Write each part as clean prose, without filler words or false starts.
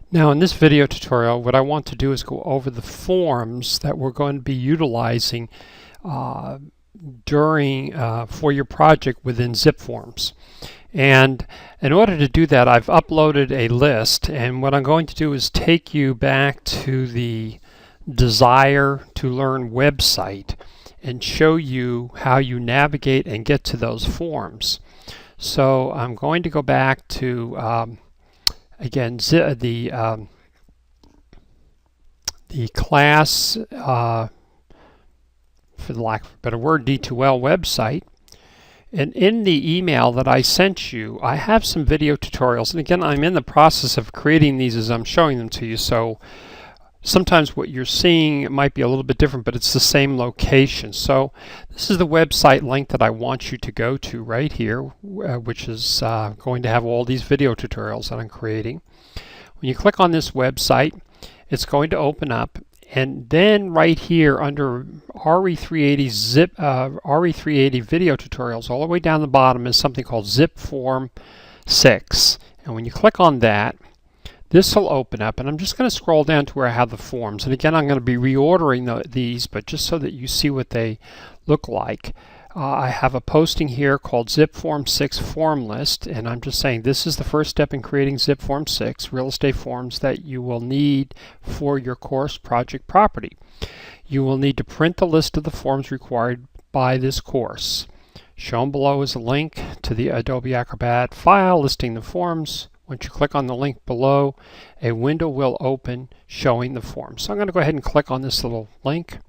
Now in this video tutorial, what I want to do is go over the forms that we're going to be utilizing uh, for your project within Zip Forms. And in order to do that, I've uploaded a list, and what I'm going to do is take you back to the Desire to Learn website and show you how you navigate and get to those forms. So I'm going to go back to again, the class, for the lack of a better word, D2L website. And in the email that I sent you, I have some video tutorials. And again, I'm in the process of creating these as I'm showing them to you. So sometimes what you're seeing might be a little bit different, but it's the same location. So this is the website link that I want you to go to right here, which is going to have all these video tutorials that I'm creating. When you click on this website, it's going to open up, and then right here under RE380 RE380 video tutorials, all the way down the bottom is something called Zip Form 6. And when you click on that, this will open up, and I'm just going to scroll down to where I have the forms. And again, I'm going to be reordering these, but just so that you see what they look like. I have a posting here called Zip Form 6 Form List, and I'm just saying this is the first step in creating Zip Form 6 real estate forms that you will need for your course project property. You will need to print the list of the forms required by this course. Shown below is a link to the Adobe Acrobat file listing the forms. Once you click on the link below, a window will open showing the forms. So I'm going to go ahead and click on this little link,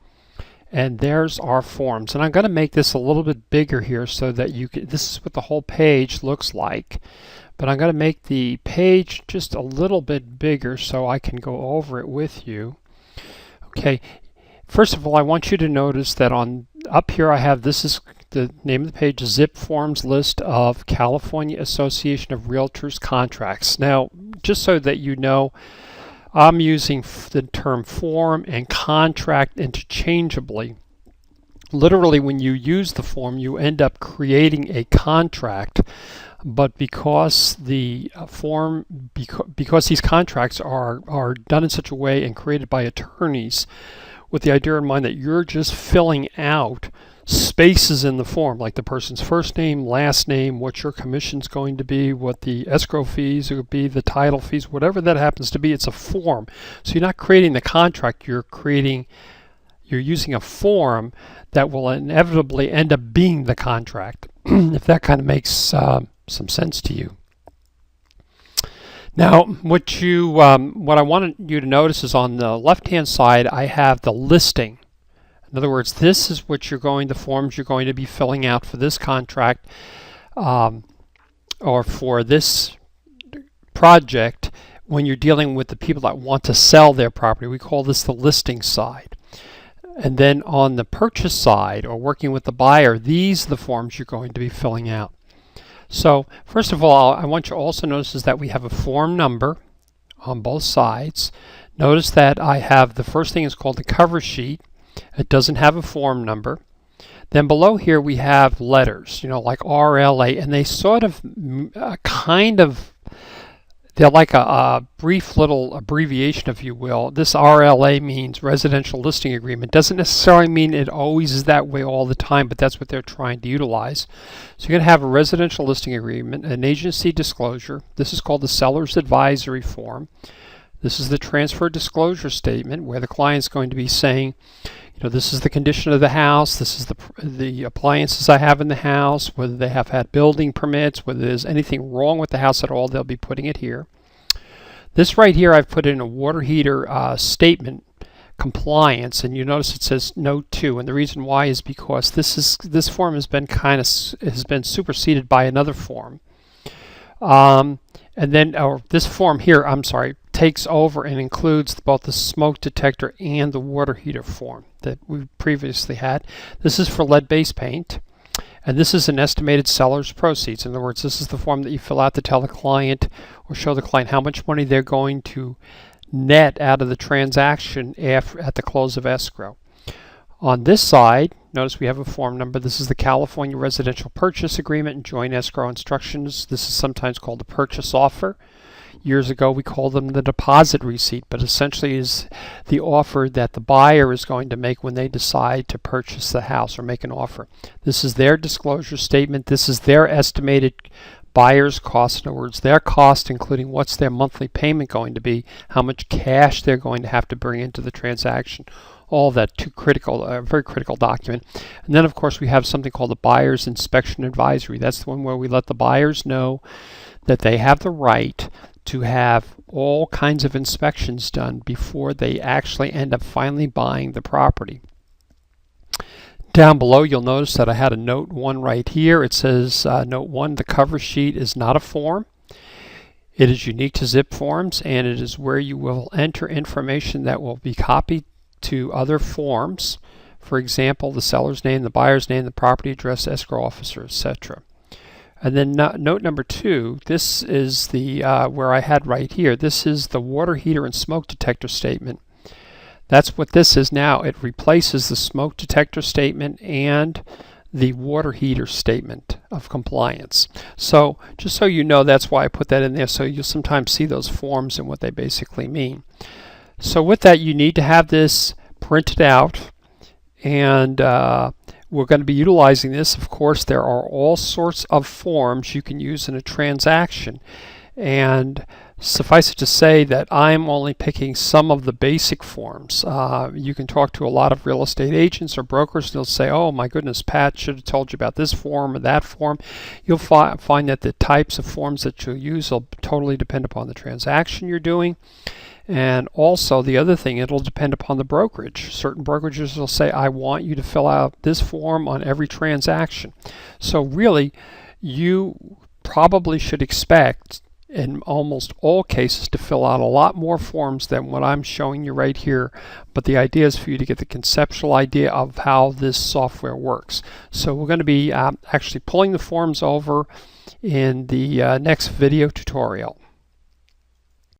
and there's our forms. And I'm going to make this a little bit bigger here so that you can, this is what the whole page looks like. But I'm going to make the page just a little bit bigger so I can go over it with you. Okay, first of all, I want you to notice that up here I have, this is the name of the page, Zip Forms List of California Association of Realtors Contracts. Now, just so that you know, I'm using the term form and contract interchangeably. Literally, when you use the form, you end up creating a contract, but because the because these contracts are done in such a way and created by attorneys with the idea in mind that you're just filling out spaces in the form, like the person's first name, last name, what your commission's going to be, what the escrow fees would be, the title fees, whatever that happens to be, it's a form. So you're not creating the contract, you're using a form that will inevitably end up being the contract, if that kind of makes some sense to you. Now, what I wanted you to notice is on the left-hand side, I have the listing. In other words, this is what the forms you're going to be filling out for this contract or for this project when you're dealing with the people that want to sell their property. We call this the listing side. And then on the purchase side, or working with the buyer, these are the forms you're going to be filling out. So first of all, I want you to also notice is that we have a form number on both sides. Notice that I have, the first thing is called the cover sheet. It doesn't have a form number. Then below here we have letters, like RLA, and they sort of they're like a brief little abbreviation, if you will. This RLA means Residential Listing Agreement. Doesn't necessarily mean it always is that way all the time, but that's what they're trying to utilize. So you're going to have a Residential Listing Agreement, an agency disclosure. This is called the Seller's Advisory Form. This is the transfer disclosure statement where the client's going to be saying, this is the condition of the house, this is the appliances I have in the house, whether they have had building permits, whether there's anything wrong with the house at all, they'll be putting it here. This right here I've put in a water heater statement compliance, and you notice it says note 2, and the reason why is because this form has been superseded by another form. And then this form here, takes over and includes both the smoke detector and the water heater form that we previously had. This is for lead-based paint, and this is an estimated seller's proceeds. In other words, this is the form that you fill out to tell the client or show the client how much money they're going to net out of the transaction at the close of escrow. On this side, notice we have a form number. This is the California Residential Purchase Agreement and Joint Escrow Instructions. This is sometimes called the purchase offer. Years ago we called them the deposit receipt, but essentially is the offer that the buyer is going to make when they decide to purchase the house or make an offer. This is their disclosure statement. This is their estimated buyer's cost. In other words, their cost, including what's their monthly payment going to be, how much cash they're going to have to bring into the transaction. All that very critical document. And then of course we have something called the buyer's inspection advisory. That's the one where we let the buyers know that they have the right to have all kinds of inspections done before they actually end up finally buying the property. Down below you'll notice that I had a note 1 right here. It says note 1, the cover sheet is not a form. It is unique to zip forms, and it is where you will enter information that will be copied to other forms. For example, the seller's name, the buyer's name, the property address, escrow officer, etc. And then note number 2, this is the where I had right here. This is the water heater and smoke detector statement. That's what this is now. It replaces the smoke detector statement and the water heater statement of compliance. So just so you know, that's why I put that in there, so you'll sometimes see those forms and what they basically mean. So with that, you need to have this printed out, and we're going to be utilizing this. Of course, there are all sorts of forms you can use in a transaction, and suffice it to say that I'm only picking some of the basic forms. You can talk to a lot of real estate agents or brokers, and they'll say, oh my goodness, Pat should have told you about this form or that form. You'll find that the types of forms that you'll use will totally depend upon the transaction you're doing. And also the other thing, it'll depend upon the brokerage. Certain brokerages will say, I want you to fill out this form on every transaction. So really, you probably should expect in almost all cases to fill out a lot more forms than what I'm showing you right here. But the idea is for you to get the conceptual idea of how this software works. So we're going to be actually pulling the forms over in the next video tutorial.